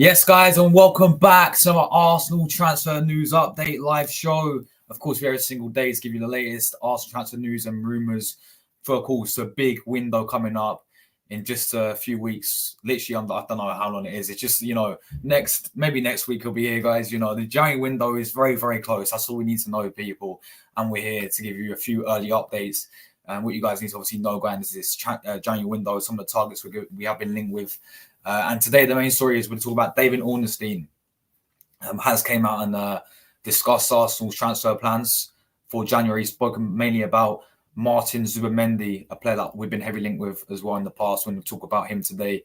Yes, guys, and welcome back to our Arsenal transfer news update live show. Of course, we every single day to give you the latest Arsenal transfer news and rumours for, of course, a big window coming up in just a few weeks. Literally, I don't know how long it is. It's just, maybe next week will be here, guys. The giant window is very, very close. That's all we need to know, people. And we're here to give you a few early updates. And what you guys need to obviously know, guys, is this January window, some of the targets we have been linked with. And today, the main story is we're talking about David Ornstein. Has came out and discussed Arsenal's transfer plans for January. He's spoken mainly about Martin Zubimendi, a player that we've been heavily linked with as well in the past when we talk about him today.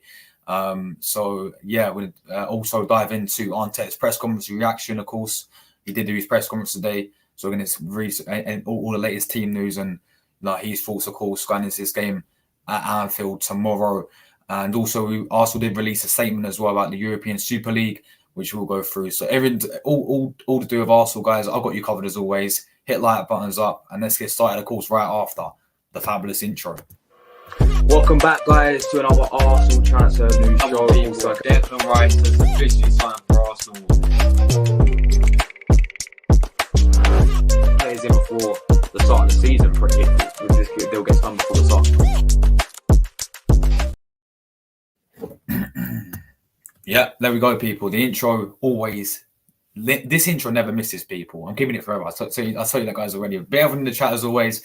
We'll also dive into Arteta's press conference reaction, of course. He did do his press conference today. So we're going to read all the latest team news and his thoughts, of course, going into this game at Anfield tomorrow. And also, Arsenal did release a statement as well about the European Super League, which we'll go through. So all to do with Arsenal, guys. I've got you covered as always. Hit like buttons up, and let's get started, of course, right after the fabulous intro. Welcome back, guys, to another Arsenal transfer news show. Declan Rice has officially signed for Arsenal. Plays in before the start of the season. If this deal gets done before the start. Yeah, there we go, people. The intro always. This intro never misses, people. I'm keeping it forever. I'll tell you that, guys, already. Be having the chat as always.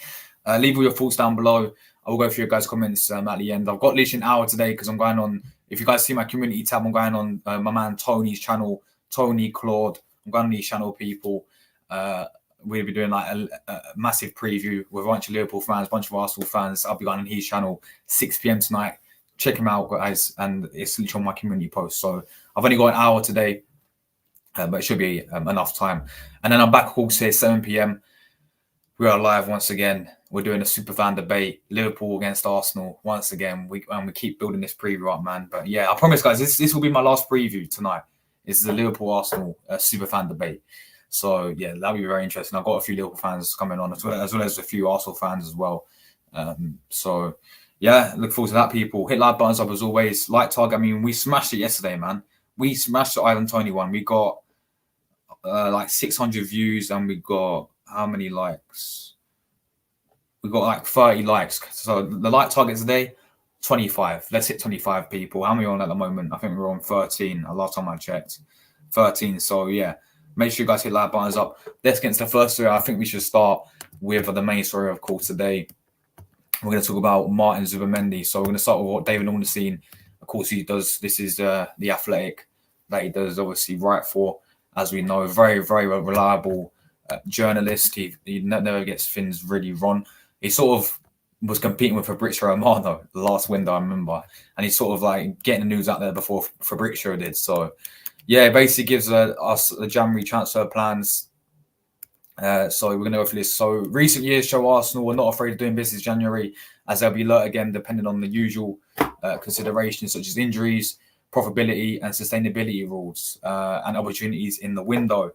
Leave all your thoughts down below. I will go through your guys' comments at the end. I've got literally an hour today because I'm going on. If you guys see my community tab, I'm going on my man Tony's channel, Tony Claude. I'm going on his channel, people. We'll be doing like a massive preview with a bunch of Liverpool fans, a bunch of Arsenal fans. I'll be going on his channel 6 p.m. tonight. Check him out, guys, and it's literally on my community post. So I've only got an hour today, but it should be enough time. And then I'm back, of course, here 7 p.m. We are live once again. We're doing a super fan debate, Liverpool against Arsenal once again. We keep building this preview up, man. But yeah, I promise, guys, this will be my last preview tonight. This is the Liverpool-Arsenal super fan debate. So yeah, that'll be very interesting. I've got a few Liverpool fans coming on as well as a few Arsenal fans as well. Yeah, look forward to that, people. Hit like buttons up as always. Like target. I mean, we smashed it yesterday, man. We smashed the Ivan Toney one. We got like 600 views and we got how many likes? We got like 30 likes. So the like target today, 25. Let's hit 25, people. How many are on at the moment? I think we're on 13. Last time I checked, 13. So yeah, make sure you guys hit like buttons up. Let's get into the first story. I think we should start with the main story, of course, today. We're going to talk about Martin Zubimendi. So we're going to start with what David Ornstein, of course, he does. This is the Athletic that he does, obviously, right for, as we know, very, very reliable journalist. He never gets things really wrong. He sort of was competing with Fabrizio Romano last window, I remember. And he's sort of like getting the news out there before Fabrizio did. So, yeah, it basically gives us the January transfer plans. So we're going to go through this. So recent years show Arsenal were not afraid of doing business January, as they'll be alert again, depending on the usual considerations such as injuries, profitability and sustainability rules and opportunities in the window.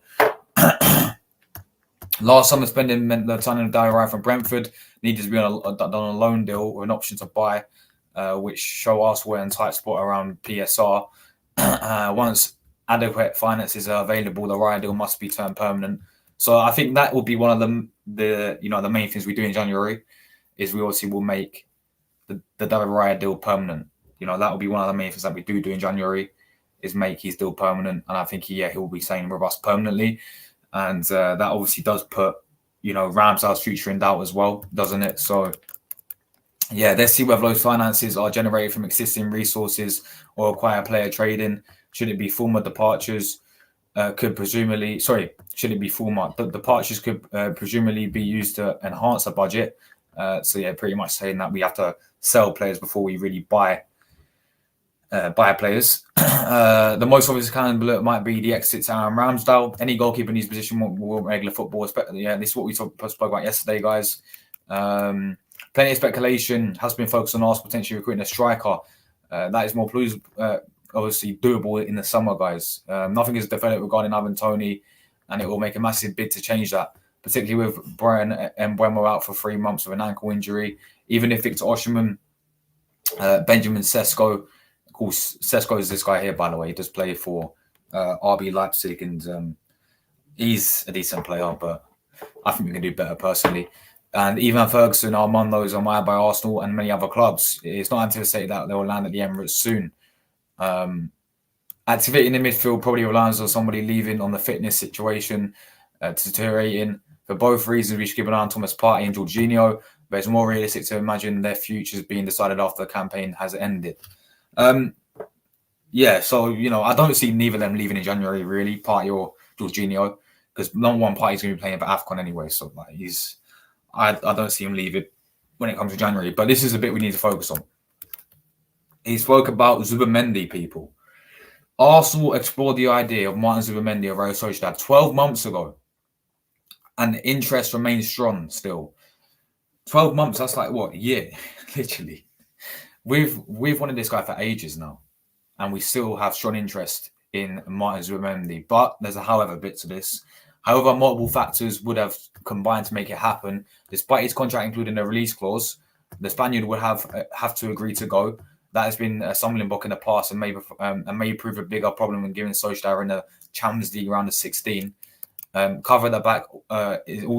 Last summer spending meant the signing of Diarra from Brentford needed to be on a loan deal with an option to buy, which show Arsenal were in tight spot around PSR. Once adequate finances are available, the Raya deal must be turned permanent. So I think that will be one of the main things we do in January is we obviously will make the David Raya deal permanent. That will be one of the main things that we do in January is make his deal permanent. And I think he will be staying with us permanently. And that obviously does put, Ramsdale's future in doubt as well, doesn't it? So yeah, let's see whether those finances are generated from existing resources or acquire player trading. Should it be former departures? Should it be former? The departures could presumably be used to enhance the budget. So yeah, pretty much saying that we have to sell players before we really buy players. The most obvious candidate might be the exit to Aaron Ramsdale. Any goalkeeper in his position will regular football. Yeah, this is what we spoke about yesterday, guys. Plenty of speculation has been focused on Arsenal potentially recruiting a striker. That is more obviously doable in the summer, guys. Nothing is developed regarding Ivan Toney, and it will make a massive bid to change that, particularly with Brian Mbeumo out for 3 months with an ankle injury. Even if Victor Osimhen, Benjamin Sesko, course, Sesko is this guy here, by the way. He does play for RB Leipzig, and he's a decent player, but I think we can do better personally. And Ivan Ferguson, Armando's admired by Arsenal and many other clubs. It's not anticipated that they will land at the Emirates soon. Activity in the midfield probably relies on somebody leaving, on the fitness situation deteriorating. For both reasons, we should keep an eye on Thomas Partey and Jorginho, but it's more realistic to imagine their futures being decided after the campaign has ended. Yeah, so, I don't see neither of them leaving in January, really, Partey or Jorginho, because number one, Partey's going to be playing for AFCON anyway, so I don't see him leaving when it comes to January. But this is a bit we need to focus on. He spoke about Zubimendi, people. Arsenal explored the idea of Martin Zubimendi of Real Sociedad 12 months ago, and interest remains strong still. 12 months, that's like what, a year, literally. We've wanted this guy for ages now, and we still have strong interest in Martin Zubimendi. But there's a however bit to this. However, multiple factors would have combined to make it happen. Despite his contract including a release clause, the Spaniard would have to agree to go. That has been a stumbling block in the past and may prove a bigger problem when given Solskjaer in the Champions League round of 16. Cover at the back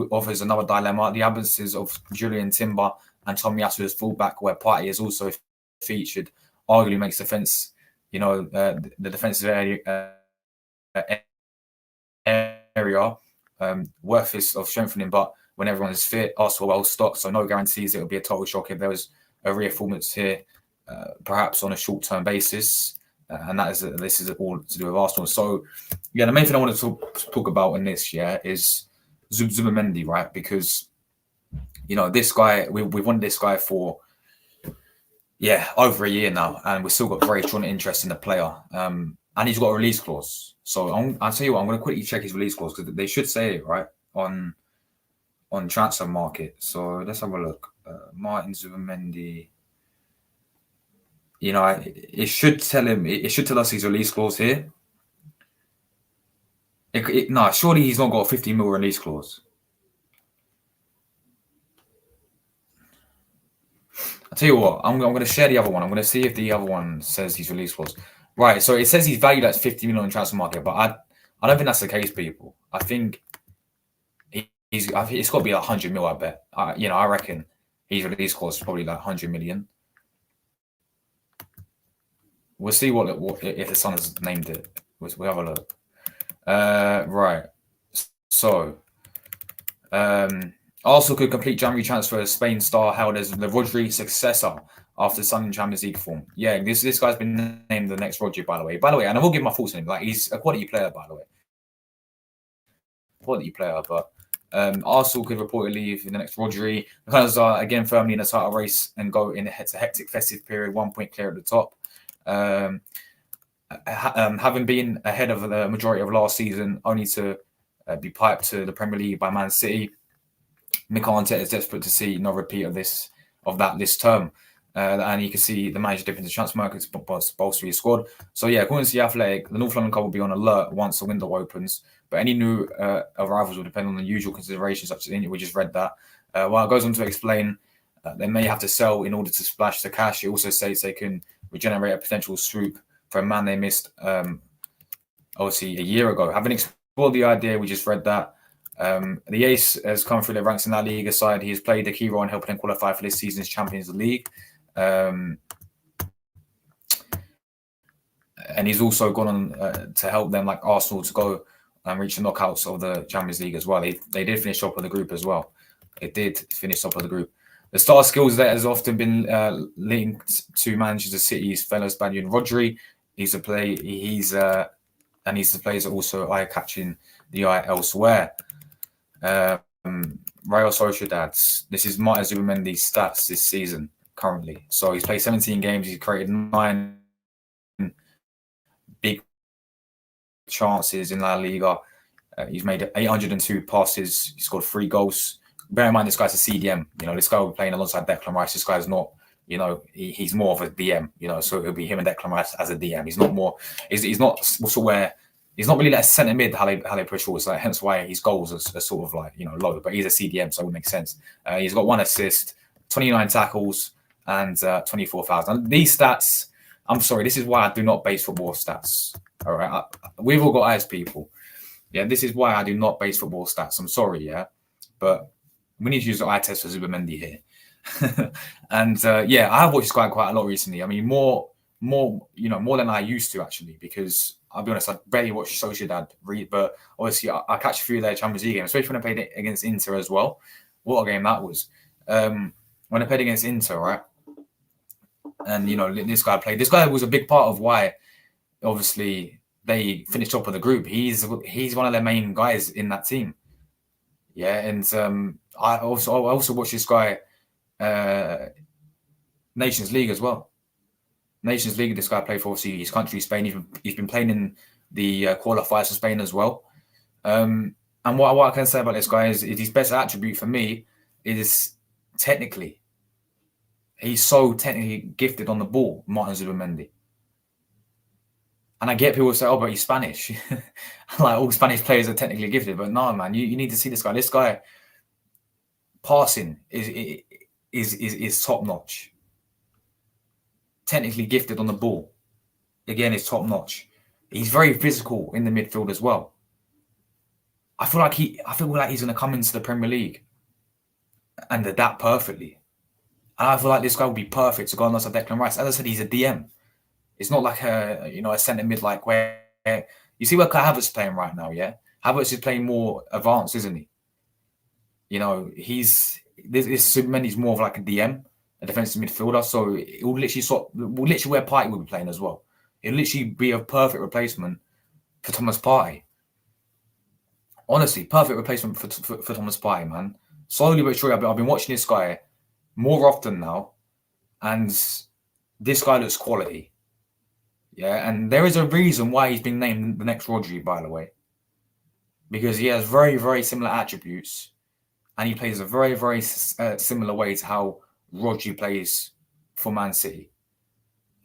offers another dilemma. The absences of Julian Timber and Tomiyasu as fullback, where Partey is also featured, arguably makes defence, the defensive area worth of strengthening. But when everyone is fit, Arsenal well stocked, so no guarantees it will be a total shock if there was a reperformance here, perhaps on a short-term basis. And this is all to do with Arsenal. So, yeah, the main thing I want to talk about in this, is Zubimendi, right? Because, this guy, we've wanted this guy for, over a year now, and we've still got very strong interest in the player. And he's got a release clause. So I'll tell you what, I'm going to quickly check his release clause because they should say it, right, on transfer market. So let's have a look. Martin Zubimendi. It should tell him. It should tell us his release clause here. No, surely he's not got a 50 mil release clause. I'll tell you what. I'm going to share the other one. I'm going to see if the other one says his release clause. Right. So it says he's valued at 50 million on transfer market, but I don't think that's the case, people. I think it's got to be like 100 mil. I bet. I reckon his release clause is probably like 100 million. We'll see what if the Sun has named it. We'll have a look. Right. So, Arsenal could complete January transfer as Spain star held as the Rodri successor after Sun in Champions League form. Yeah, this guy's been named the next Rodri, by the way. And I will give my thoughts on him. Like, he's a quality player, by the way. Quality player, but Arsenal could reportedly leave in the next Rodri. The Gunners are again firmly in the title race and go in a hectic festive period, 1 point clear at the top. Having been ahead of the majority of last season, only to be piped to the Premier League by Man City, Mikel Arteta is desperate to see no repeat of that this term. And you can see the manager dipping into transfer markets, bolster his squad. So, according to The Athletic, the North London club will be on alert once the window opens. But any new arrivals will depend on the usual considerations, such as we just read that. While it goes on to explain they may have to sell in order to splash the cash, it also states they can regenerate a potential swoop for a man they missed, obviously, a year ago. Having explored the idea, we just read that. The Ace has come through the ranks in that league aside. He has played a key role in helping them qualify for this season's Champions League. And he's also gone on to help them, like Arsenal, to go and reach the knockouts of the Champions League as well. They did finish top of the group as well. It did finish top of the group. The star skills that has often been linked to Manchester City's fellow Spaniard Rodri. He's the players are also eye-catching the eye elsewhere. Real Sociedad. This is Martin Zubimendi's stats this season currently. So he's played 17 games. He's created 9 big chances in La Liga. He's made 802 passes. He scored 3 goals. Bear in mind, this guy's a CDM. This guy will be playing alongside Declan Rice. This guy's not, he's more of a DM. So it'll be him and Declan Rice as a DM. He's not more. He's not sort of where. He's not really like a centre mid how they push forward. So hence why his goals are sort of like low. But he's a CDM, so it would make sense. He's got 1 assist, 29 tackles, and 24 fouls. And these stats, I'm sorry. This is why I do not base football stats. All right. We've all got eyes, people. Yeah. This is why I do not base football stats. I'm sorry. Yeah. But we need to use the eye test for Zubimendi here. And yeah, I have watched Sky quite a lot recently. I mean, more than I used to actually, because I'll be honest, I barely watch Sociedad, but obviously I catch a few of their Champions League games, especially when I played it against Inter as well. What a game that was. When I played against Inter, right? And, this guy was a big part of why, obviously, they finished top of the group. He's one of their main guys in that team. Yeah, and I also watched this guy, Nations League as well. Nations League, this guy played for obviously his country, Spain. He's been playing in the qualifiers for Spain as well. And what I can say about this guy is his best attribute for me is technically. He's so technically gifted on the ball, Martin Zubimendi. And I get people say, "Oh, but he's Spanish." Like all Spanish players are technically gifted, but no, man, you need to see this guy. This guy passing is top notch. Technically gifted on the ball, again, is top notch. He's very physical in the midfield as well. I feel like he's going to come into the Premier League and adapt perfectly. And I feel like this guy would be perfect to go alongside Declan Rice. As I said, he's a DM. It's not like a centre mid like where you see where Kai Havertz is playing right now. Yeah, Havertz is playing more advanced, isn't he? This Zubimendi's more of like a DM, a defensive midfielder. So it will literally where Partey will be playing as well. It'll literally be a perfect replacement for Thomas Partey. Honestly, perfect replacement for Thomas Partey, man. Slowly but surely, I've been watching this guy more often now, and this guy looks quality. Yeah, and there is a reason why he's been named the next Rodri, by the way, because he has very, very similar attributes, and he plays a very, very similar way to how Rodri plays for Man City,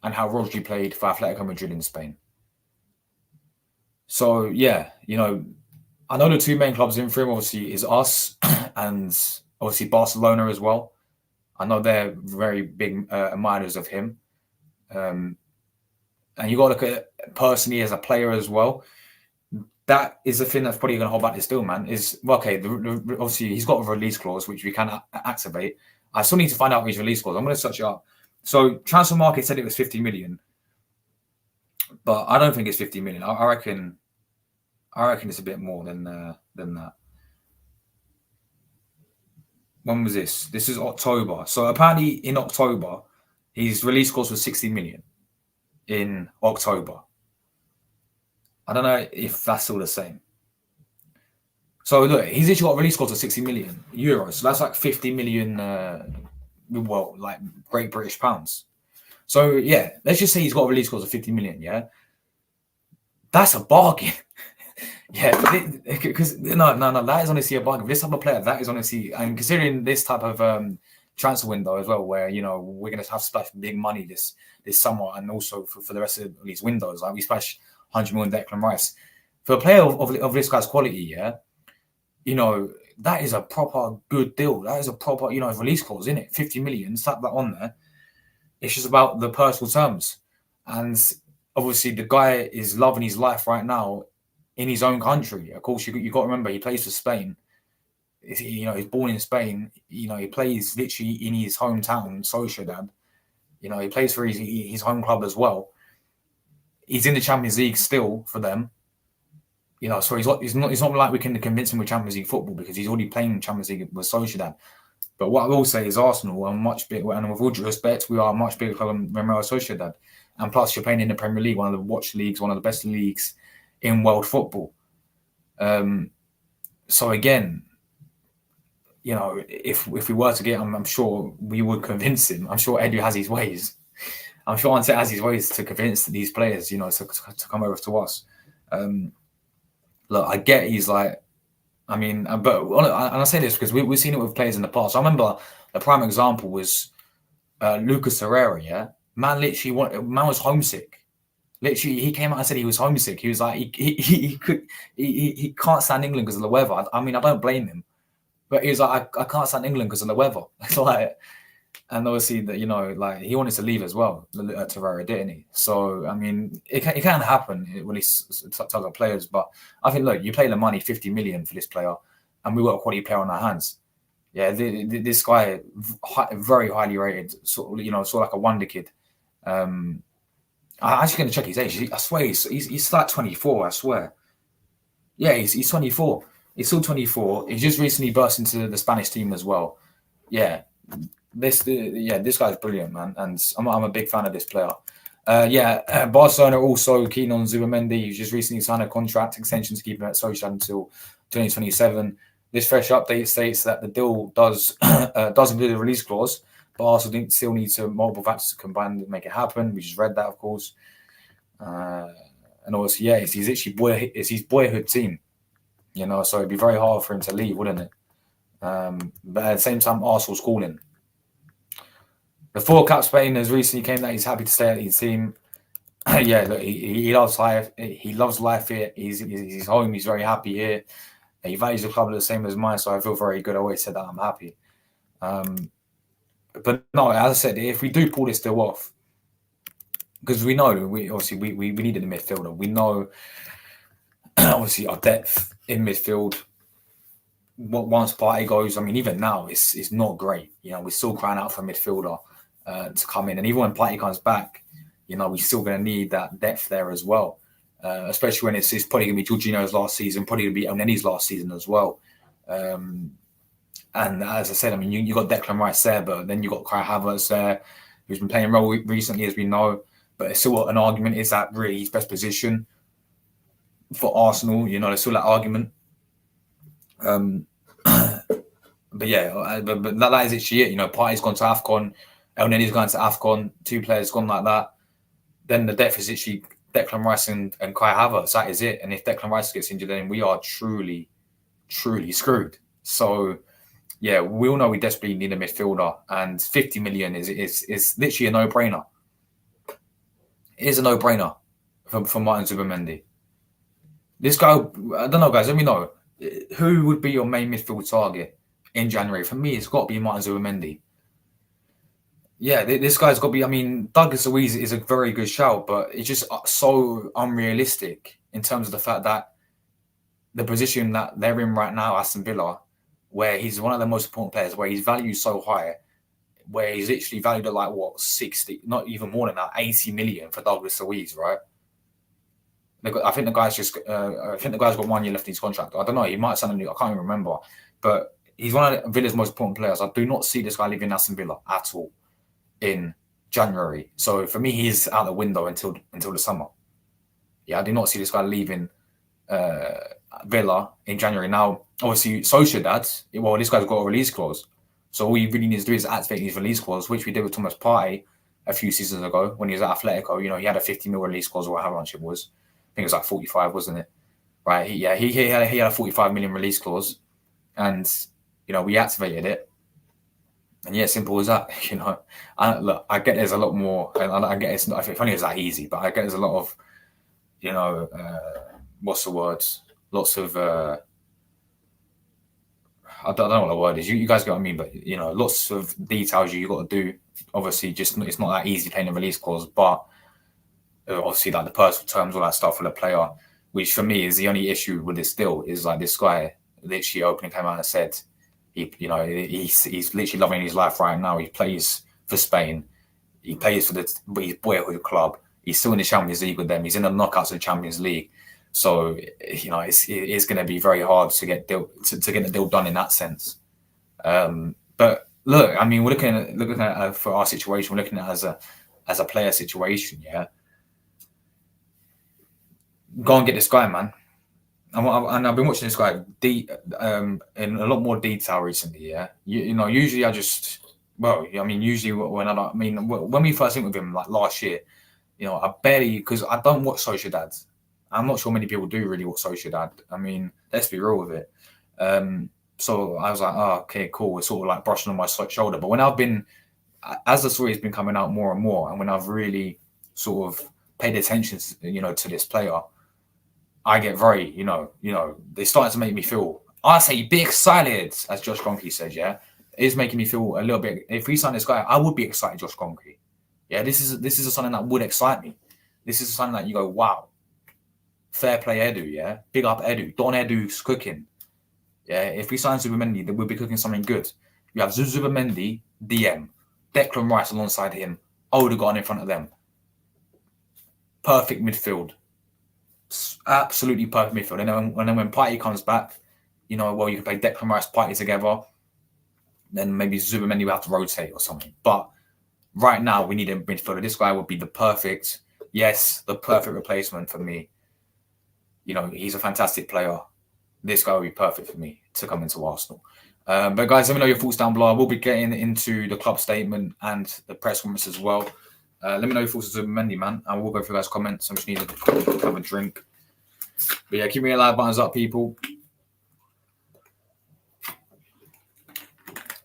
and how Rodri played for Atletico Madrid in Spain. So yeah, I know the two main clubs in for him obviously is us and obviously Barcelona as well. I know they're very big admirers of him. And you got to look at it personally as a player as well. That is the thing that's probably going to hold back this deal, man. Obviously he's got a release clause which we can activate. I still need to find out his release clause. I'm going to search it up. So Transfer Market said it was 50 million, but I don't think it's 50 million. I reckon it's a bit more than that. When was this? This is October. So apparently in October, his release clause was 60 million in October. I don't know if that's still the same. So look, he's actually got a release clause of 60 million euros. So that's like 50 million, like Great British pounds. So yeah, let's just say he's got a release clause of 50 million. Yeah, that's a bargain. Yeah, because no, that is honestly a bargain. For this type of player, that is honestly, and considering this type of transfer window as well, where we're going to have to splash big money this summer, and also for the rest of these windows, like we splash 100 million Declan Rice for a player of this guy's quality. Yeah, that is a proper good deal. That is a proper release clause, isn't it? 50 million, slap that on there. It's just about the personal terms, and obviously the guy is loving his life right now in his own country. Of course, you got to remember he plays for Spain. He's born in Spain. He plays literally in his hometown, Sociedad. He plays for his home club as well. He's in the Champions League still for them. So it's not like we can convince him with Champions League football because he's already playing Champions League with Sociedad. But what I will say is Arsenal are much bigger, and with all due respect, we are a much bigger club than Real Sociedad. And plus, you're playing in the Premier League, one of the watch leagues, one of the best leagues in world football. So again, if we were to get him, I'm sure we would convince him. I'm sure Edu has his ways. I'm sure Ante has his ways to convince these players, to come over to us. Look, I get he's like, and I say this because we've seen it with players in the past. I remember the prime example was Lucas Herrera. Yeah, man was homesick. Literally, he came out and said he was homesick. He was like, he can't stand England because of the weather. I don't blame him, but he was like, I can't stand England because of the weather. It's like, And obviously, that like he wanted to leave as well, Torreira, didn't he? So I mean, it can happen with these types of players. But I think, look, you pay the money, 50 million for this player, and we got a quality player on our hands. Yeah, this guy, very highly rated, sort of like a wonder kid. I'm actually going to check his age. I swear he's like 24. I swear. Yeah, he's 24. He's still 24. He's just recently burst into the Spanish team as well. Yeah. This guy's brilliant, man, and I'm a big fan of this player. Barcelona are also keen on Zubimendi. He's just recently signed a contract extension to keep him at Sociedad until 2027. This fresh update states that the deal does include a release clause, but Arsenal still need multiple factors to combine to make it happen. We just read that, of course, and obviously, it's his boyhood team, so it'd be very hard for him to leave, wouldn't it? But at the same time, Arsenal's calling. The four-cap Spain has recently came that he's happy to stay at his team. Look, he loves life. He loves life here. He's home. He's very happy here. He values the club the same as mine, so I feel very good. I always said that I'm happy. But no, as I said, if we do pull this deal off, because we know we needed a midfielder. We know obviously our depth in midfield. Once Partey goes, I mean, even now it's not great. We're still crying out for a midfielder to come in, and even when Partey comes back, we're still going to need that depth there as well. Especially when it's probably going to be Jorginho's last season, probably going to be Elneny's last season as well. And as I said, I mean, you got Declan Rice there, but then you got Kai Havertz there, who's been playing well recently, as we know. But it's still an argument: is that really his best position for Arsenal? There's still that argument. But that is actually it. Partey's gone to AFCON, Elneny's gone to AFCON, two players gone like that. Then the depth is actually Declan Rice and Kai Havertz. That is it. And if Declan Rice gets injured, then we are truly, truly screwed. So, we all know we desperately need a midfielder, and 50 million is literally a no-brainer. It is a no-brainer for Martin Zubimendi. This guy, I don't know, guys. Let me know. Who would be your main midfield target in January? For me, it's got to be Martin Zubimendi. Yeah, this guy's got to be. I mean, Douglas Luiz is a very good shout, but it's just so unrealistic in terms of the fact that the position that they're in right now, Aston Villa, where he's one of the most important players, where he's valued so high, where he's literally valued at 60, not even more than that, 80 million for Douglas Luiz, right? I think the guy's got 1 year left in his contract. I don't know. He might sign a new. I can't even remember. But he's one of Villa's most important players. I do not see this guy leaving Aston Villa at all in January. So for me, he's out the window until the summer. Yeah, I do not see this guy leaving Villa in January. Now, obviously, Sociedad, well, this guy's got a release clause. So all he really needs to do is activate his release clause, which we did with Thomas Partey a few seasons ago when he was at Atletico. He had a 50 mil release clause, or however much it was. I think it was like 45, wasn't it? Right? He had a 45 million release clause, and we activated it. And simple as that. I get there's a lot more. I get it's not. If only it's that easy, but I get there's a lot of, what's the word? Lots of. I don't know what the word is. You guys get what I mean, but lots of details you got to do. Obviously, it's not that easy playing a release clause, but obviously, like the personal terms, all that stuff for the player, which for me is the only issue with this deal, is like this guy literally openly came out and said he's literally loving his life right now. He plays for Spain, he plays for his boyhood club. He's still in the Champions League with them. He's in the knockouts of the Champions League. So it's going to be very hard to get the deal done in that sense. But look, I mean, we're looking at for our situation, we're looking at it as a player situation, yeah. Go and get this guy, man. And I've been watching this guy in a lot more detail recently. Yeah, usually usually when we first went with him like last year, I barely, because I don't watch Sociedad. I'm not sure many people do really watch Sociedad. I mean, let's be real with it. So I was like, oh, okay, cool. It's sort of like brushing on my shoulder. But when as the story's been coming out more and more, and when I've really sort of paid attention, to this player, I get very, they started to make me feel, I say, big excited, as Josh Kroenke said, yeah. is making me feel a little bit. If we sign this guy, I would be excited, Josh Kroenke. Yeah, this is something that would excite me. This is something that you go, wow, fair play Edu, yeah, big up Edu. Don Edu's cooking. Yeah, if we sign Zubimendi, then we'll be cooking something good. You have Zubimendi, DM, Declan Rice alongside him, Odegaard in front of them. Perfect midfield. Absolutely perfect midfield. And then when Partey comes back, you know, well, you can play Declan Rice, Partey together. Then maybe Zubimendi will have to rotate or something. But right now, we need a midfielder. This guy would be the perfect replacement for me. You know, he's a fantastic player. This guy would be perfect for me to come into Arsenal. But guys, let me know your thoughts down below. I will be getting into the club statement and the press conference as well. Let me know your thoughts on Zubimendi, man. And we'll go through guys' comments. I just need to have a drink. But yeah, keep me a like, buttons up, people.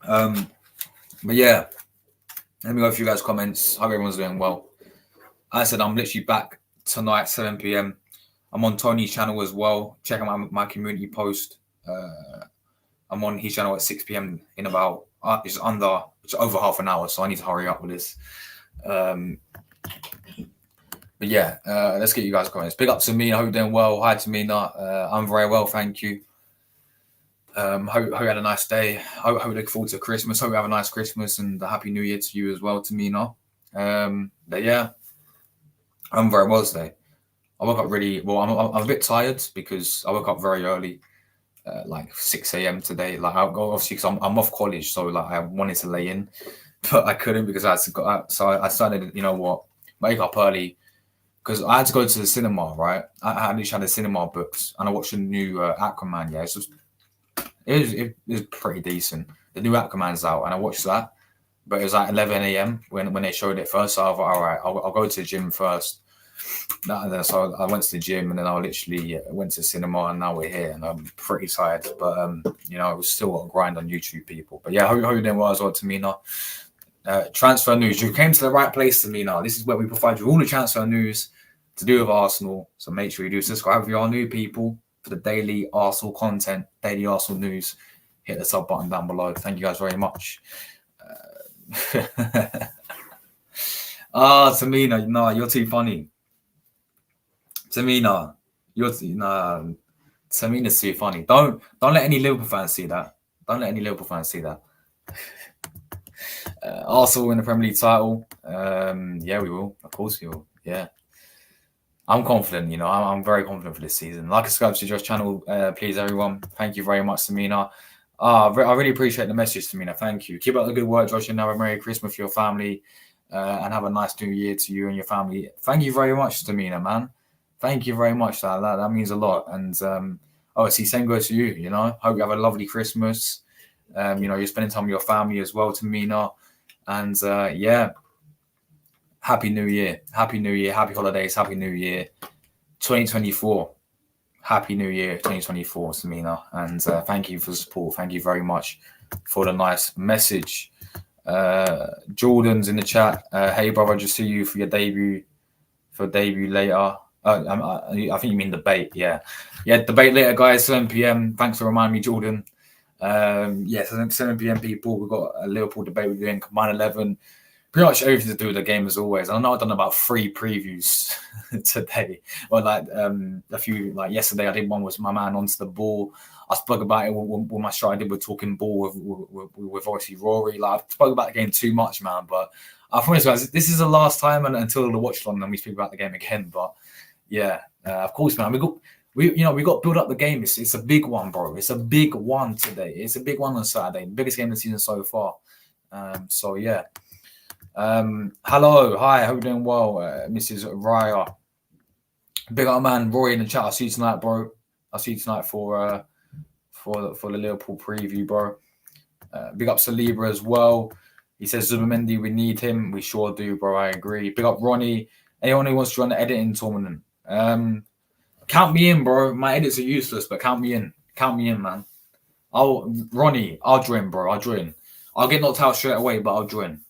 But yeah, let me go through guys' comments. Hope everyone's doing well. As I said, I'm literally back tonight, 7 p.m. I'm on Tony's channel as well. Check out my community post. I'm on his channel at 6 p.m. in about it's over half an hour, so I need to hurry up with this. But yeah, let's get you guys comments. Big up to me. I hope you're doing well. Hi to Mina. I'm very well, thank you. Hope you had a nice day. Hope you look forward to Christmas. Hope you have a nice Christmas and a happy New Year to you as well, to Mina. But yeah, I'm very well today. I woke up really well. I'm a bit tired because I woke up very early, like 6 a.m. today. Like obviously because I'm off college, so like I wanted to lay in, but I couldn't because I had to go out. So I started, you know what, wake up early because I had to go to the cinema. Right, I literally had the cinema books and I watched the new Aquaman. Yeah, it was pretty decent. The new Aquaman's out and I watched that, but it was like 11 a.m. when they showed it first. So I was like, all right, I'll go to the gym first. So I went to the gym and then I literally went to the cinema and now we're here and I'm pretty tired. But, you know, it was still a grind on YouTube, people. But yeah, I hope you're doing well as well, Tamina. Transfer news. You came to the right place, Tamina. This is where we provide you all the transfer news to do with Arsenal. So make sure you do subscribe if you are new people for the daily Arsenal content, daily Arsenal news. Hit the sub button down below. Thank you guys very much. Tamina, no, you're too funny. Tamina, Tamina's too funny. Don't let any Liverpool fans see that. Don't let any Liverpool fans see that. Arsenal win the Premier League title. Yeah, we will. Of course we will. Yeah. I'm confident, you know. I'm very confident for this season. Like and subscribe to Josh's channel, please, everyone. Thank you very much, Tamina. I really appreciate the message, Tamina. Thank you. Keep up the good work, Josh, and have a Merry Christmas for your family and have a nice New Year to you and your family. Thank you very much, Tamina, man. Thank you very much. That means a lot. And obviously, same goes to you, you know. Hope you have a lovely Christmas. You know, you're spending time with your family as well, Tamina. And yeah, Happy New Year. Happy New Year. Happy holidays. Happy New Year. 2024. Happy New Year 2024, Tamina. And thank you for the support. Thank you very much for the nice message. Jordan's in the chat. Hey, brother, just see you for your debut. For debut later. I think you mean debate. Yeah, debate later, guys. 7 p.m. Thanks for reminding me, Jordan. Yes, 7 p.m. people. We've got a Liverpool debate. We're doing Combine 11. Pretty much everything to do with the game as always. I know I've done about 3 previews today. Well, like a few, like yesterday, I did one with my man onto the ball. I spoke about it with my show I did with Talking Ball with obviously Rory. Like I spoke about the game too much, man. But I promise you guys, this is the last time until the watch long, and we speak about the game again. But yeah, of course, man. We got to build up the game. It's a big one, bro. It's a big one today. It's a big one on Saturday. Biggest game of the season so far. So yeah. Hello, hi. Hope you're doing well, Mrs. Raya. Big up, man. Rory in the chat. I'll see you tonight, bro. I'll see you tonight for the Liverpool preview, bro. Big up Saliba as well. He says Zubimendi, we need him. We sure do, bro. I agree. Big up Ronnie. Anyone who wants to run the editing tournament. Count me in, bro. My edits are useless, but count me in. Count me in, man. Ronnie, I'll join, bro. I'll join. I'll get knocked out straight away, but I'll join.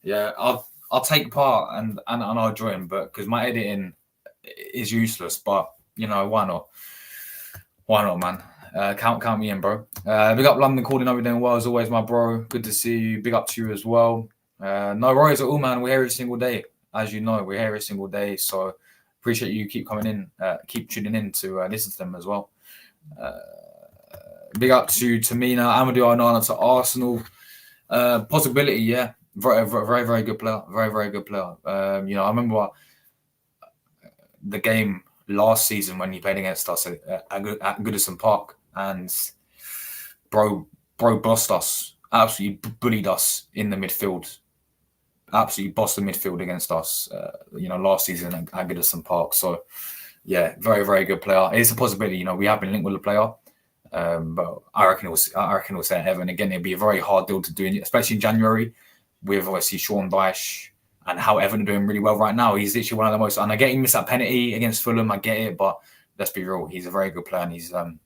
Yeah, I'll take part and I'll join, but because my editing is useless, but you know, why not? Why not, man? count me in, bro. Big up London, calling everything well as always, my bro. Good to see you. Big up to you as well. No worries at all, man. We're here every single day. As you know, we're here every single day. So appreciate you keep coming in, keep tuning in to listen to them as well. Big up to Tamina, Amadou Onana to Arsenal. Possibility, yeah. Very good player. Very good player. I remember the game last season when he played against us at Goodison Park, and bro bossed us, absolutely bullied us in the midfield. Absolutely bossed the midfield against us, last season at Goodison Park. So, yeah, very good player. It's a possibility, we have been linked with the player, but I reckon we'll stay at Everton. Again, it'd be a very hard deal to do, especially in January, with obviously Sean Dyche and how Everton are doing really well right now. He's literally one of the most, and I get he missed that penalty against Fulham, I get it, but let's be real, he's a very good player, and he's one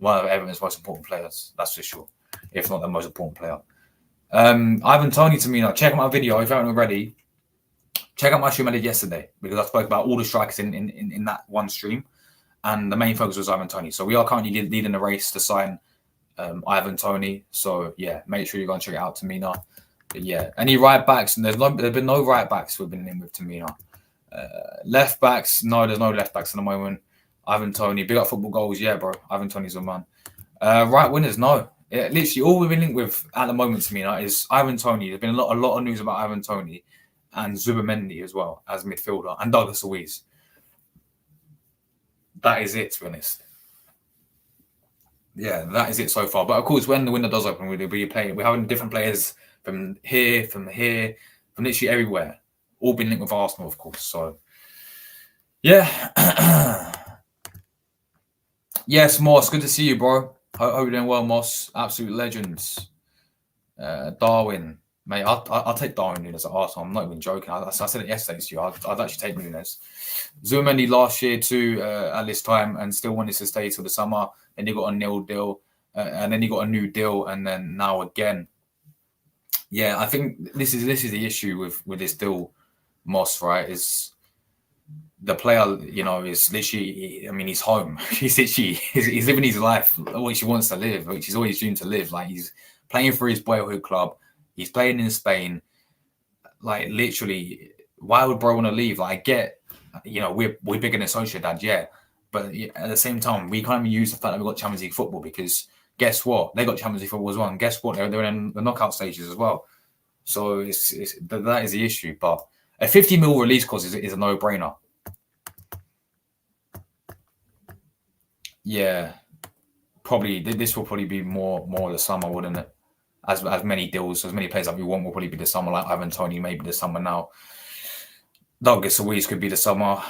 of Everton's most important players, that's for sure, if not the most important player. Ivan Toney to me now. Check out my video if you haven't already. Check out my stream I did yesterday, because I spoke about all the strikers in that one stream, and the main focus was Ivan Toney. So we are currently leading the race to sign Ivan Toney. So yeah, make sure you go and check it out, Tamina. But yeah, any right backs? And there's been no right backs we've been in with Tamina. Left backs? No, there's no left backs at the moment. Ivan Toney, big up football goals, yeah, bro. Ivan Toney's a man. Right wingers, no. Yeah, literally, all we've been linked with at the moment to me is Ivan Toney. There's been a lot of news about Ivan Toney and Zubimendi as well as midfielder, and Douglas Luiz. That is it, to be honest. Yeah, that is it so far. But of course, when the window does open, we're having different players from literally everywhere. All been linked with Arsenal, of course. So, yeah. Yes, Moss, good to see you, bro. Hope you're doing well, Moss. Absolute legends. Darwin, mate, I'll take Darwin Nunes at Arsenal. I'm not even joking. I said it yesterday to you. I'd actually take Nunes. Zubimendi last year too at this time, and still wanted to stay till the summer. Then he got a nil deal, and then he got a new deal, and then now again. Yeah, I think this is the issue with this deal, Moss. Right, is the player, is literally, he's home. He's living his life, which he wants to live, which he's always dreamed to live. Like, he's playing for his boyhood club. He's playing in Spain. Like, literally, why would bro want to leave? Like, I get, we're bigger than Sociedad, yeah. But at the same time, we can't even use the fact that we've got Champions League football, because guess what? They got Champions League football as well. And guess what? They're in the knockout stages as well. So that is the issue. But a 50 mil release cost is a no-brainer. Yeah, probably this will probably be more the summer, wouldn't it? As many deals, as many players that we want will probably be the summer. Like Ivan Toney, maybe the summer now. Douglas Luiz could be the summer.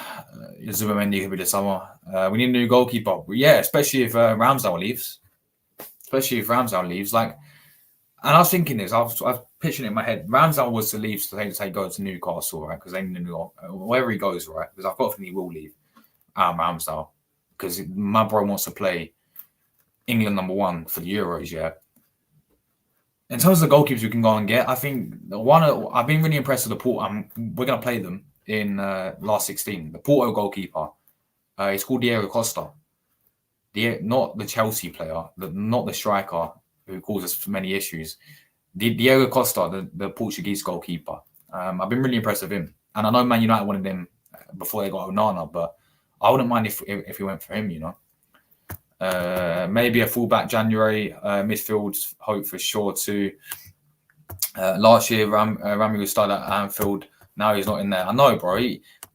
Zubimendi could be the summer. We need a new goalkeeper. Yeah, especially if Ramsdale leaves. Like, and I was thinking this. I was picturing it in my head. Ramsdale was to leave, so say go to Newcastle, right? Because they need wherever he goes, right? Because I've got a feeling he will leave. Ramsdale. Because my bro wants to play England #1 for the Euros, yeah. In terms of the goalkeepers we can go and get, I think I've been really impressed with the Porto. We're going to play them in last 16. The Porto goalkeeper, it's called Diego Costa. Not the Chelsea player, not the striker who causes many issues. Diego Costa, the Portuguese goalkeeper. I've been really impressed with him. And I know Man United wanted him before they got Onana, but I wouldn't mind if he went for him, Maybe a fullback January, midfield hope for sure too. Last year, Rami was started at Anfield. Now he's not in there. I know, bro.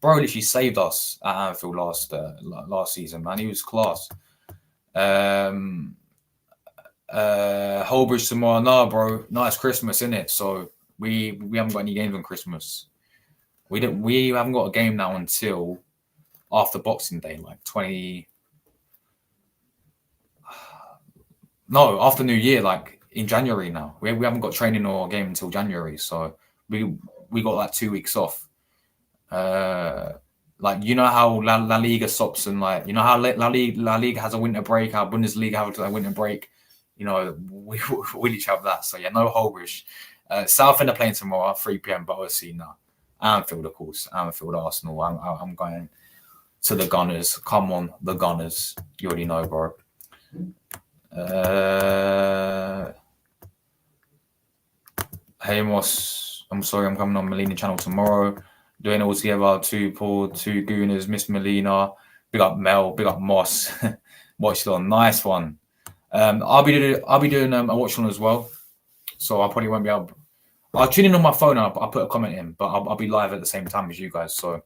Bro literally saved us at Anfield last season, man. He was class. Holbridge tomorrow. No, bro. No, it's Christmas, isn't it? So we haven't got any games on Christmas. We haven't got a game now until after Boxing Day, like after New Year, like in January now. We haven't got training or game until January, so we got like 2 weeks off. Like, how La Liga stops, and like, how La Liga has a winter break, how Bundesliga has a winter break. We each have that. So yeah, no Holbridge. Southend are playing tomorrow, 3 p.m. But obviously no. Anfield, of course. Anfield, Arsenal. I'm going to the Gunners. Come on, the Gunners. You already know, bro. Hey Moss, I'm sorry, I'm coming on Melina channel tomorrow. Doing it all together. Two Paul, two Gooners, Miss Melina. Big up Mel, big up Moss. Watched it on. Nice one. I'll be doing a watch on as well. So I probably won't be able. I'll tune in on my phone and I'll put a comment in, but I'll be live at the same time as you guys. So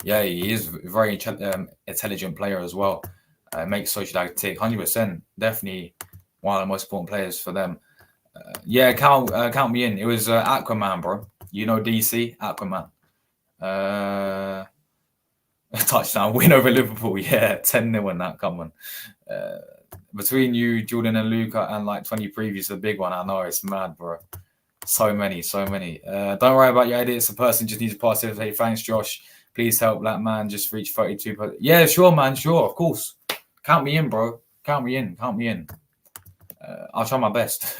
yeah, he is a very intelligent player as well. Makes social tick 100%. Definitely one of the most important players for them. Yeah, count me in. It was Aquaman, bro. You know DC, Aquaman. Touchdown win over Liverpool. Yeah, 10-0 in that. Come on. Between you, Jordan and Luca, and like 20 previous, the big one. I know it's mad, bro. So many. Don't worry about your edits. The person just needs to pass it. Hey, thanks, Josh. Please help that man just reach 32. Yeah, sure, man. Sure, of course. Count me in, bro. Count me in. I'll try my best.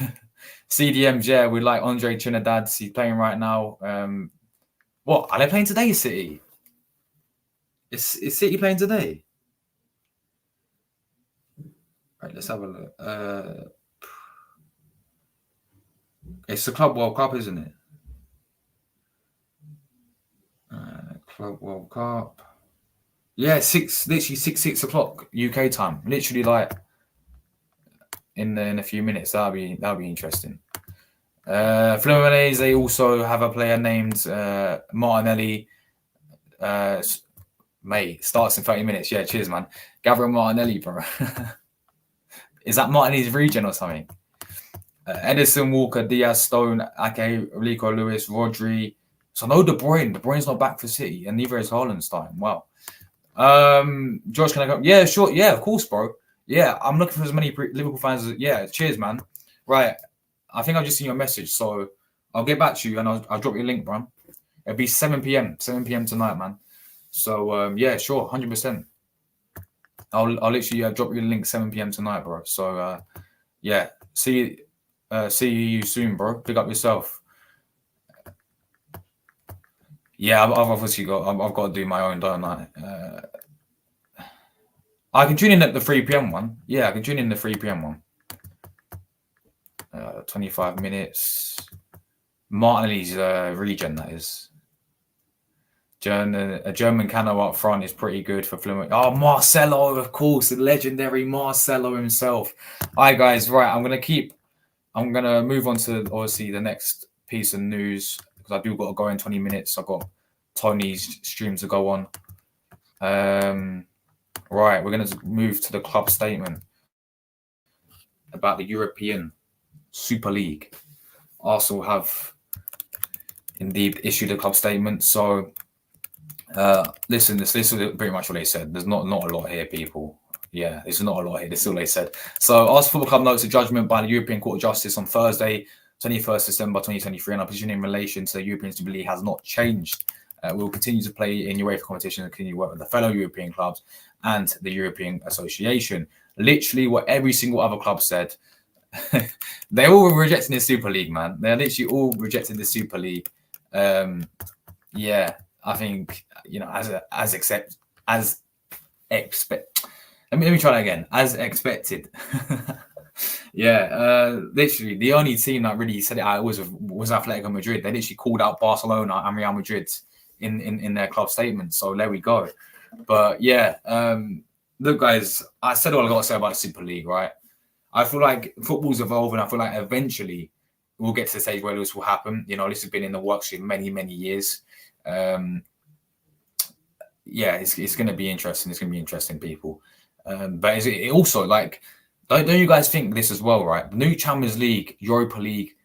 CDMs, yeah, we like Andre Trinidad. He's playing right now. What are they playing today, City? Is City playing today? Right, let's have a look. It's the Club World Cup, isn't it? Club World Cup. Yeah, literally 6 o'clock UK time. Literally like in a few minutes. That'll be interesting. Fluminense, they also have a player named Martinelli. Mate, starts in 30 minutes. Yeah, cheers, man. Gabriel Martinelli, bro. Is that Martinelli's region or something? Edison, Walker, Diaz, Stone, Ake, Rico, Lewis, Rodri. So no De Bruyne. De Bruyne's not back for City, and neither is Ornstein. Wow. Josh, can I go? Yeah, sure. Yeah, of course, bro. Yeah, I'm looking for as many Liverpool fans as. Yeah, cheers, man. Right. I think I've just seen your message, so I'll get back to you and I'll drop you a link, bro. It'll be 7 p.m. tonight, man. So yeah, sure, 100%. I'll literally drop you a link 7 p.m. tonight, bro. So yeah, see you soon, bro. Pick up yourself. Yeah, I've obviously I've got to do my own, don't I? I can tune in at the 3 p.m. one. Yeah, I can tune in the 3 p.m. one. 25 minutes. Martinelli's region, that is. A German cano up front is pretty good for Fluminense. Oh, Marcelo, of course, the legendary Marcelo himself. All right, guys, right. I'm gonna move on to obviously the next piece of news because I do got to go in 20 minutes. I've got Tony's stream to go on. Right, we're gonna move to the club statement about the European Super League. Arsenal have indeed issued a club statement. So listen, this is pretty much what they said. There's not a lot here, people. Yeah, there's not a lot here. This is all they said. So Arsenal Football Club notes a judgment by the European Court of Justice on Thursday, 21st December 2023, and our position in relation to the European Super League has not changed. We will continue to play in UEFA competition and continue to work with the fellow European clubs and the European Association. Literally what every single other club said. They're all rejecting the Super League, man. They're literally all rejecting the Super League. Yeah, I think, as expected. Let me try that again. As expected. Yeah, literally the only team that really said it out was Atletico Madrid. They literally called out Barcelona and Real Madrid in their club statement. So there we go. But yeah, look, guys, I said all I got to say about the Super League, right? I feel like football's evolving. I feel like eventually we'll get to the stage where this will happen. This has been in the works for many, many years. Yeah, it's going to be interesting. It's going to be interesting, people. But it also, like, don't you guys think this as well, right? The new Champions League, Europa League,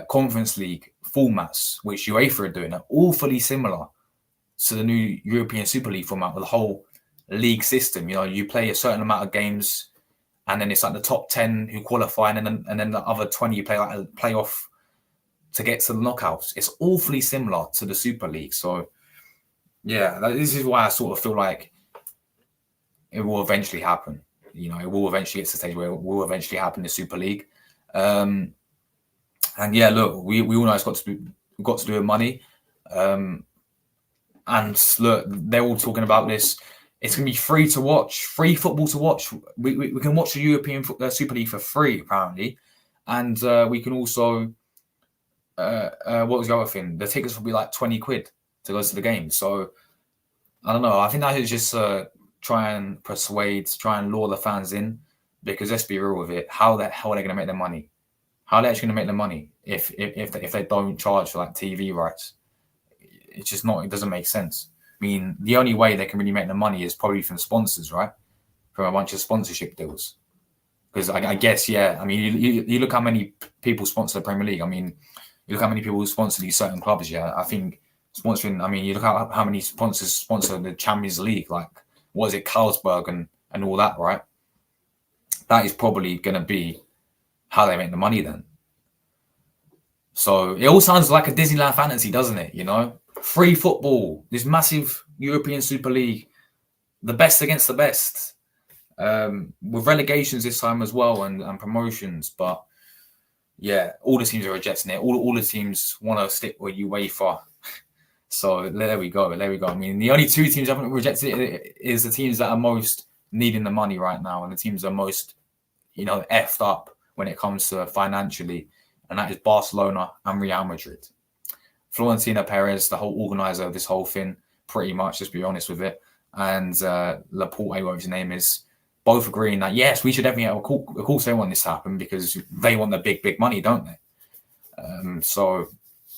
Conference League formats, which UEFA are doing, are all fully similar to the new European Super League format with the whole league system. You play a certain amount of games, and then it's like the top 10 who qualify, and then the other 20 play like a playoff to get to the knockouts. It's awfully similar to the Super League. So yeah, this is why I sort of feel like it will eventually happen. It will eventually get to the stage where it will eventually happen, the Super League. And yeah, look, we all know it's got to do with money. And look, they're all talking about this. It's going to be free to watch, free football to watch. We can watch the European Super League for free, apparently. And we can also, what was the other thing? The tickets will be like 20 quid to go to the game. So, I don't know. I think that is just try and lure the fans in. Because let's be real with it, how the hell are they going to make their money? How are they actually going to make their money if they don't charge for like TV rights? It's just not. It doesn't make sense. I mean, the only way they can really make the money is probably from sponsors, right? From a bunch of sponsorship deals. Because I guess, yeah. I mean, you look how many people sponsor the Premier League. I mean, you look how many people sponsor these certain clubs. Yeah, I think sponsoring. I mean, you look how many sponsors sponsor the Champions League. Like, what is it, Carlsberg and all that, right? That is probably going to be how they make the money then. So it all sounds like a Disneyland fantasy, doesn't it? You know, free football, this massive European Super League, the best against the best, with relegations this time as well and promotions. But yeah, all the teams are rejecting it. All the teams want to stick with UEFA. So there we go. I mean, the only two teams that haven't rejected it is the teams that are most needing the money right now, and the teams that are most, effed up when it comes to financially, and that is Barcelona and Real Madrid. Florentino Perez, the whole organizer of this whole thing, pretty much, just be honest with it, and Laporte, whatever his name is, both agreeing that, yes, we should definitely have of course they want this to happen because they want the big money, don't they? So,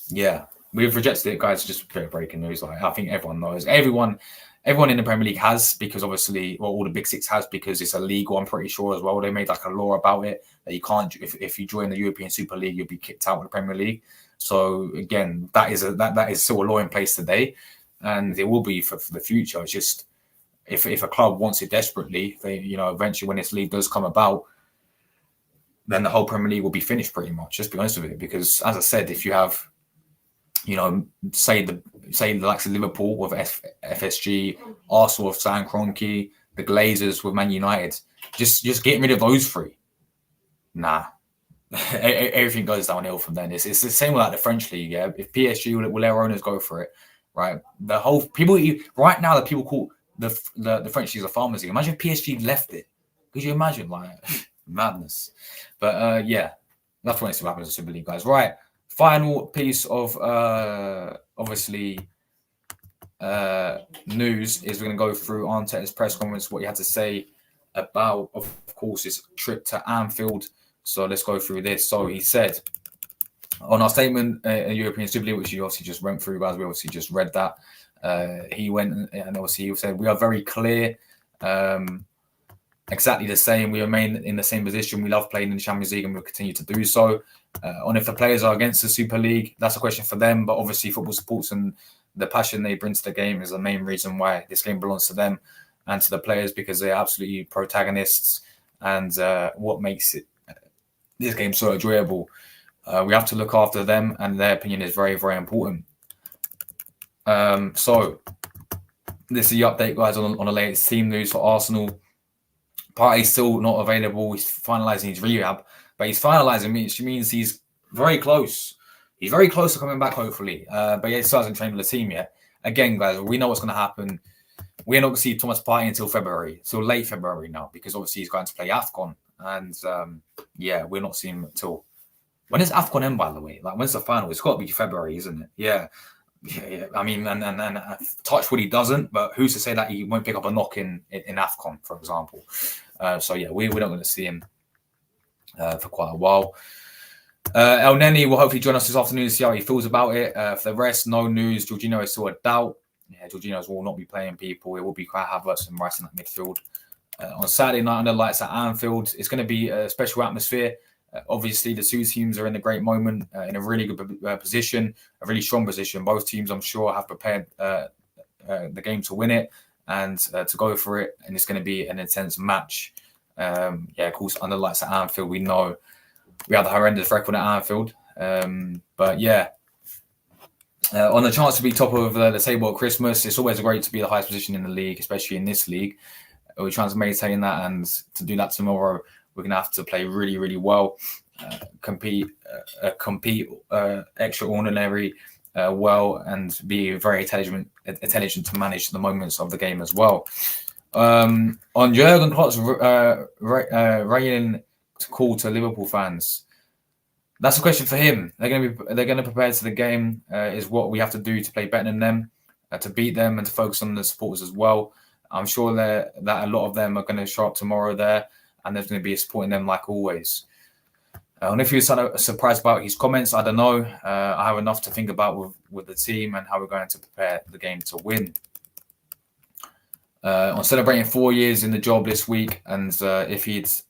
yeah, we've rejected it, guys. Just a bit of breaking news. Like, I think everyone knows. Everyone in the Premier League has, because obviously, well, all the big six has, because it's illegal, I'm pretty sure as well. They made like a law about it that you can't, if you join the European Super League, you'll be kicked out of the Premier League. So again, that is still a law in place today, and it will be for the future. It's just if a club wants it desperately, they, eventually when this league does come about, then the whole Premier League will be finished pretty much. Just be honest with it, because as I said, if you have, say the likes of Liverpool with FSG, Arsenal with Stan Kroenke, the Glazers with Man United, just getting rid of those three. Nah, everything goes downhill from then. It's the same with like the French league. Yeah, if PSG will their owners go for it, right? The whole people right now that people call the French league a farmers league. Imagine if PSG left it. Could you imagine, like madness? But yeah, that's what needs to happen to the Super League, guys. Right. Final piece of obviously news is we're going to go through Arteta's press conference, what he had to say about, of course, his trip to Anfield. So let's go through this. So he said on our statement, European Super League, which he obviously just went through, guys. We obviously just read that. He went and obviously he said, we are very clear. Exactly the same. We remain in the same position. We love playing in the Champions League and we'll continue to do so. On if the players are against the Super League, that's a question for them. But obviously football supports and the passion they bring to the game is the main reason why this game belongs to them and to the players, because they're absolutely protagonists and what makes this game so enjoyable. We have to look after them, and their opinion is very, very important. So this is the update, guys, on the latest team news for Arsenal. Partey's still not available. He's finalising his rehab, but he's finalising, which means he's very close. He's very close to coming back, hopefully. But he still hasn't trained with the team yet. Again, guys, we know what's going to happen. We're not going to see Thomas Partey until February, so late February now, because obviously he's going to play AFCON. And yeah, we're not seeing him until... When is AFCON end, by the way? Like, when's the final? It's got to be February, isn't it? Yeah. I mean, and touch wood he doesn't, but who's to say that he won't pick up a knock in AFCON, for example? So yeah, we're not going to see him for quite a while. El Neni will hopefully join us this afternoon to see how he feels about it. For the rest, no news. Jorginho is still a doubt. Yeah, Jorginho will not be playing people. It will be Kai Havertz and Rice in that midfield. On Saturday night under lights at Anfield, it's going to be a special atmosphere. Obviously, the two teams are in a great moment, in a really good position, a really strong position. Both teams, I'm sure, have prepared the game to win it and to go for it. And it's going to be an intense match. Yeah, of course, under lights at Anfield, we know we have the horrendous record at Anfield. But yeah, on the chance to be top of the table at Christmas, it's always great to be the highest position in the league, especially in this league. We're trying to maintain that, and to do that tomorrow, we're going to have to play really, really well, compete extraordinary well, and be very intelligent to manage the moments of the game as well. On Jurgen Klopp's reigning call to Liverpool fans, that's a question for him. They're going to prepare to the game. Is what we have to do to play better than them, to beat them, and to focus on the supporters as well. I'm sure that a lot of them are going to show up tomorrow there, and there's going to be supporting them like always. And if you're surprised about his comments, I don't know. I have enough to think about with the team and how we're going to prepare the game to win. On celebrating 4 years in the job this week, and if it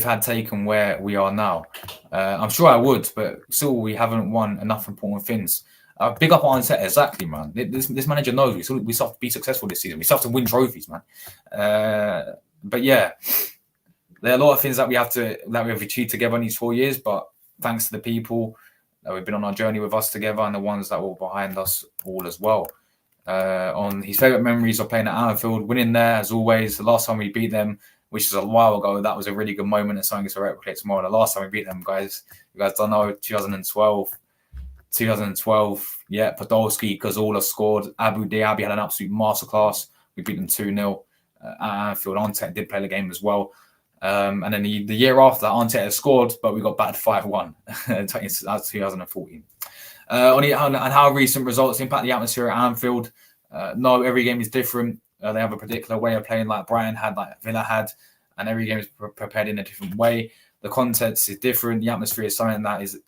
had taken where we are now, I'm sure I would, but still we haven't won enough important things. Big up on Arteta, exactly, man. This manager knows we still have to be successful this season. We still have to win trophies, man. But yeah, there are a lot of things that we have achieved together in these 4 years. But thanks to the people that have been on our journey with us together, and the ones that were behind us all as well. On his favourite memories of playing at Anfield, winning there as always. The last time we beat them, which was a while ago, that was a really good moment and something to replicate tomorrow. The last time we beat them, guys, you guys don't know, 2012, yeah, Podolski, Cazorla scored. Abu Dhabi had an absolute masterclass. We beat them 2-0 at Anfield. Arteta did play the game as well. And then the year after, Arteta scored, but we got battered 5-1. That's 2014. On how recent results impact the atmosphere at Anfield. No, every game is different. They have a particular way of playing, like Brighton had, like Villa had, and every game is prepared in a different way. The context is different. The atmosphere is something that is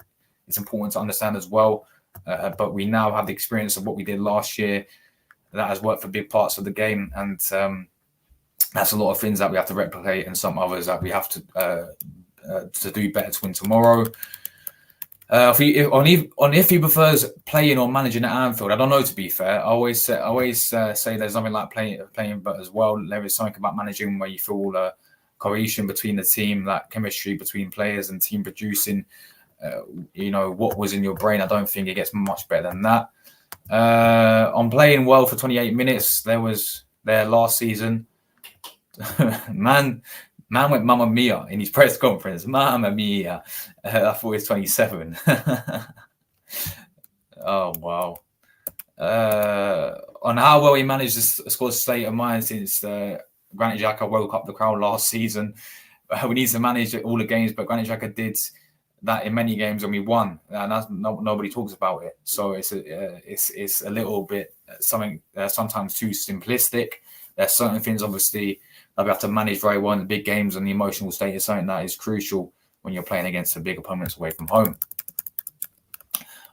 important to understand as well. But we now have the experience of what we did last year. That has worked for big parts of the game, and that's a lot of things that we have to replicate, and some others that we have to do better to win tomorrow. If he prefers playing or managing at Anfield, I don't know. To be fair, I always say there's nothing like playing, but as well there is something about managing where you feel cohesion between the team, that chemistry between players and team producing. What was in your brain. I don't think it gets much better than that. On playing well for 28 minutes, there last season. Man went Mamma Mia in his press conference. Mamma Mia. I thought it was 27. Oh, wow. On how well he managed to score a state of mind since Granit Xhaka woke up the crowd last season. We need to manage all the games, but Granit Xhaka did that in many games and we won, and nobody talks about it. So it's a little bit something sometimes too simplistic. There's certain things obviously that we have to manage very well in the big games, and the emotional state is something that is crucial when you're playing against the big opponents away from home.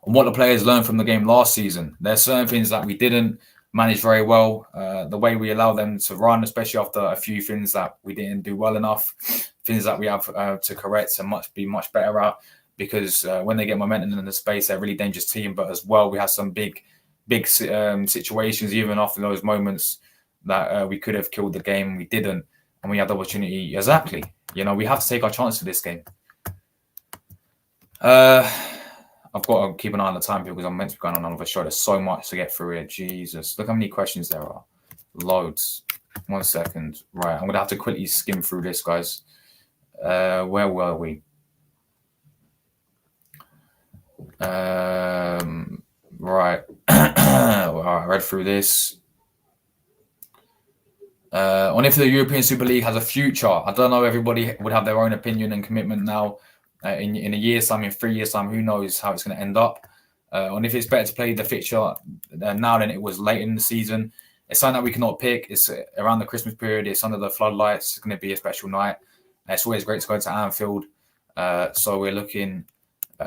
And what the players learned from the game last season, there's certain things that we didn't manage very well. The way we allow them to run, especially after a few things that we didn't do well enough, things that we have to correct and be much better at. Because when they get momentum in the space, they're a really dangerous team. But as well, we have some big situations, even after those moments, that we could have killed the game. We didn't, and we had the opportunity. Exactly. We have to take our chance for this game. I've got to keep an eye on the time because I'm meant to be going on another show. There's so much to get through here. Jesus. Look how many questions there are. Loads. 1 second. Right. I'm going to have to quickly skim through this, guys. Where were we? Right. I read through this. On if the European Super League has a future. I don't know. Everybody would have their own opinion and commitment now. In a year's time, in 3 years' time, who knows how it's going to end up. On if it's better to play the fixture now than it was late in the season. It's something that we cannot pick. It's around the Christmas period. It's under the floodlights. It's going to be a special night. It's always great to go to Anfield. So we're looking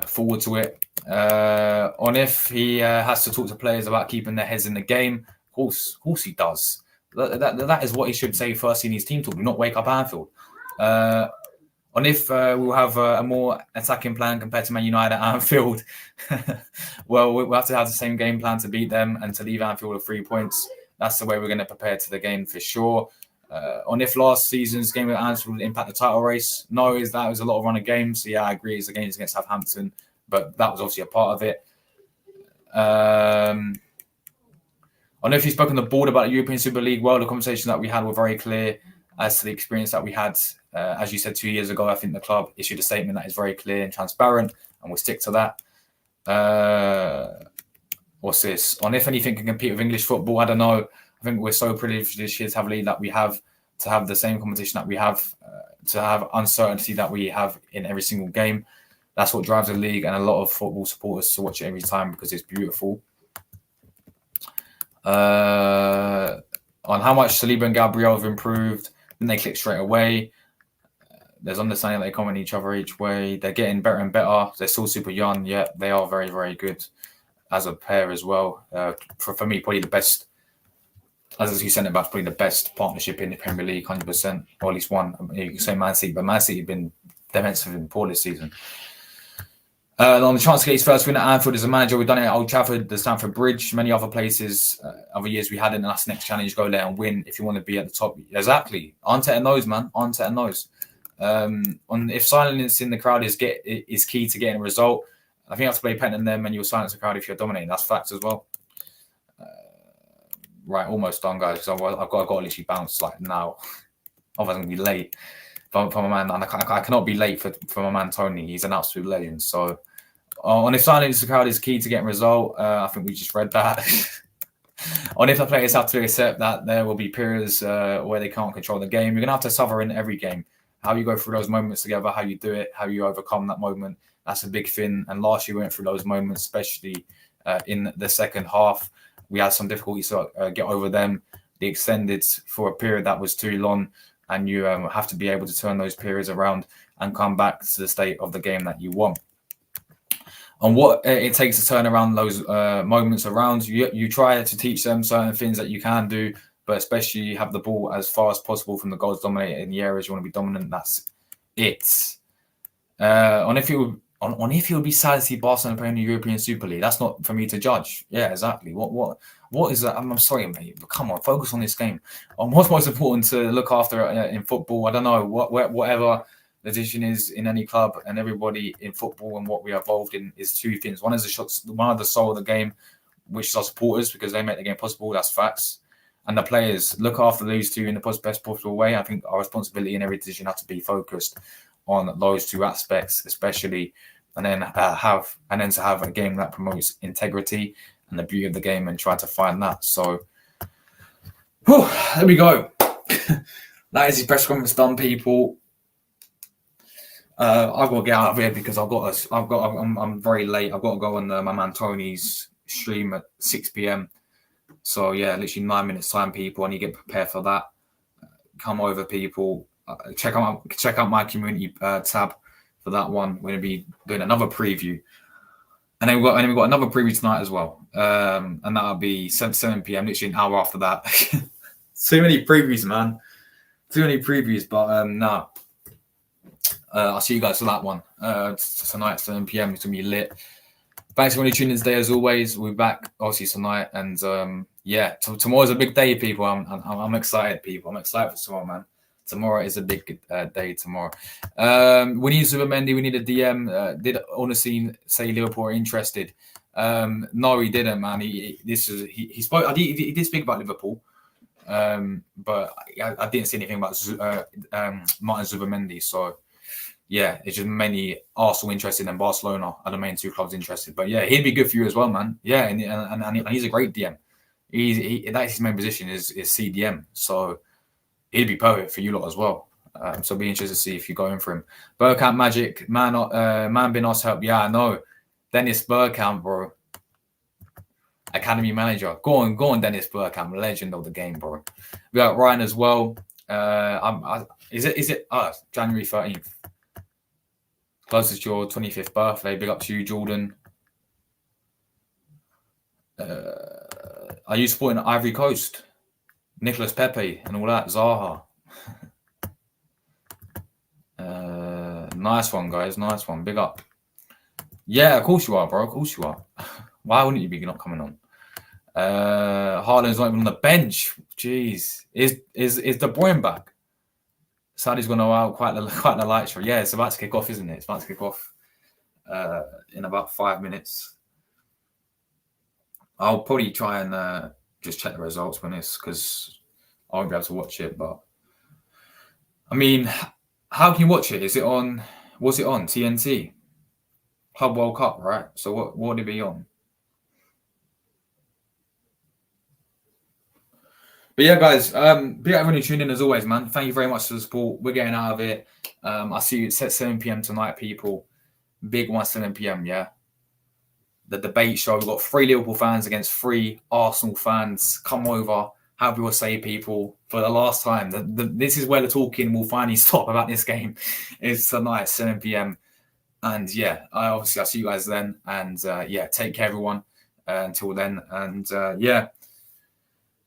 forward to it. On if he has to talk to players about keeping their heads in the game. Of course he does. That is what he should say first in his team talk. Do not wake up Anfield. On if we'll have a more attacking plan compared to Man United at Anfield, well, we'll have to have the same game plan to beat them and to leave Anfield with 3 points. That's the way we're going to prepare to the game for sure. On if last season's game at Anfield would impact the title race, no, that was a lot of running games. So yeah, I agree. It's the games against Southampton, but that was obviously a part of it. I know if you've spoken to the board about the European Super League, well, the conversations that we had were very clear as to the experience that we had. As you said 2 years ago, I think the club issued a statement that is very clear and transparent, and we'll stick to that. What's this? On if anything can compete with English football, I don't know. I think we're so privileged this year to have a league that we have, to have the same competition that we have, to have uncertainty that we have in every single game. That's what drives the league, and a lot of football supporters to watch it every time because it's beautiful. On how much Saliba and Gabriel have improved, then they click straight away. There's understanding that they comment each other each way. They're getting better and better. They're still super young, yet they are very, very good as a pair as well. For me, probably the best, as you said about probably the best partnership in the Premier League, 100%, or at least one. I mean, you can say Man City, but Man City have been defensively poor this season. On the chance to get his first win at Anfield as a manager, we've done it at Old Trafford, the Stamford Bridge, many other places, other years we hadn't, and that's the next challenge, go there and win if you want to be at the top. Exactly. Arteta knows, man. Arteta knows. If silence in the crowd is key to getting a result, I think you have to play better than them and you'll silence the crowd if you're dominating. That's facts as well. Right, almost done, guys. So I've got to literally bounce like now. Otherwise, I'm going to be late. For my man, and I cannot be late for my man Tony. He's an absolute legend. So, on if silence the crowd is key to getting a result, I think we just read that. On if the players have to accept that there will be periods where they can't control the game, you're going to have to suffer in every game. How you go through those moments together, how you do it, how you overcome that moment, that's a big thing. And last year we went through those moments, especially in the second half. We had some difficulties to get over them. They extended for a period that was too long. And you have to be able to turn those periods around and come back to the state of the game that you want. On what it takes to turn around those moments around, you try to teach them certain things that you can do, but especially have the ball as far as possible from the goals dominated in the areas you want to be dominant. That's it. On if it would be sad to see Barcelona playing the European Super League, that's not for me to judge. Yeah, exactly. What is that? I'm sorry, mate, but come on, focus on this game. What's most important to look after in football? I don't know, whatever the decision is in any club and everybody in football, and what we are involved in is two things. One is one of the soul of the game, which is our supporters, because they make the game possible. That's facts. And the players, look after those two in the best possible way. I think our responsibility in every decision has to be focused on those two aspects, especially, and then to have a game that promotes integrity and the beauty of the game, and try to find that. So, there we go. That is the press conference done, people. I've got to get out of here because I'm very late. I've got to go on my man Tony's stream at 6 p.m. So yeah, literally 9 minutes time, people. I need to get prepared for that. Come over, people. Check out my community tab for that one. We're going to be doing another preview. And then we've got another preview tonight as well. And that'll be 7 p.m., literally an hour after that. Too many previews, man. Too many previews, but no. I'll see you guys for that one. Tonight, 7 p.m. It's going to be lit. Thanks for tuning in today, as always. We'll be back, obviously, tonight. And tomorrow's a big day, people. I'm excited, people. I'm excited for tomorrow, man. Tomorrow is a big day tomorrow. We need Zubimendi. We need a DM. Did Ornstein say Liverpool are interested? No, he didn't, man. He spoke. He did speak about Liverpool, but I didn't see anything about Martin Zubimendi. So yeah, it's just mainly Arsenal interested and Barcelona are the main two clubs interested. But yeah, he'd be good for you as well, man. Yeah, and he's a great DM. That's his main position is CDM. So he'd be perfect for you lot as well. So be interested to see if you go in for him. Bergkamp Magic, man been asked help. Yeah, I know. Dennis Bergkamp, bro. Academy manager. Go on, Dennis Bergkamp, legend of the game, bro. We got Ryan as well. Is it January 13th? Closest to your 25th birthday. Big up to you, Jordan. Are you supporting Ivory Coast? Nicolas Pepe and all that, Zaha. Nice one, guys. Nice one. Big up. Yeah, of course you are, bro. Of course you are. Why wouldn't you be not coming on? Haaland's not even on the bench. Jeez. Is De Bruyne back? Sadie's going to out quite the light show. Yeah, it's about to kick off, isn't it? It's about to kick off in about 5 minutes. I'll probably try and just check the results when it's, because I won't be able to watch it. But I mean, how can you watch it? Is it on? Was it on TNT? Club World Cup, right? So what would it be on? But yeah, guys, big everyone who tuned in as always, man. Thank you very much for the support. We're getting out of it. I'll see you at 7 p.m. tonight, people. Big one, 7 p.m. Yeah. The debate show. We've got 3 Liverpool fans against 3 Arsenal fans. Come over. Have your say, people. For the last time, this is where the talking will finally stop about this game. It's tonight, 7 p.m. And yeah, I'll see you guys then. And yeah, take care, everyone. Until then. And yeah.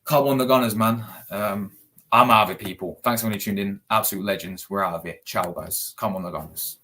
Come on, the Gunners, man. I'm out of it, people. Thanks for tuning in. Absolute legends. We're out of it. Ciao, guys. Come on, the Gunners.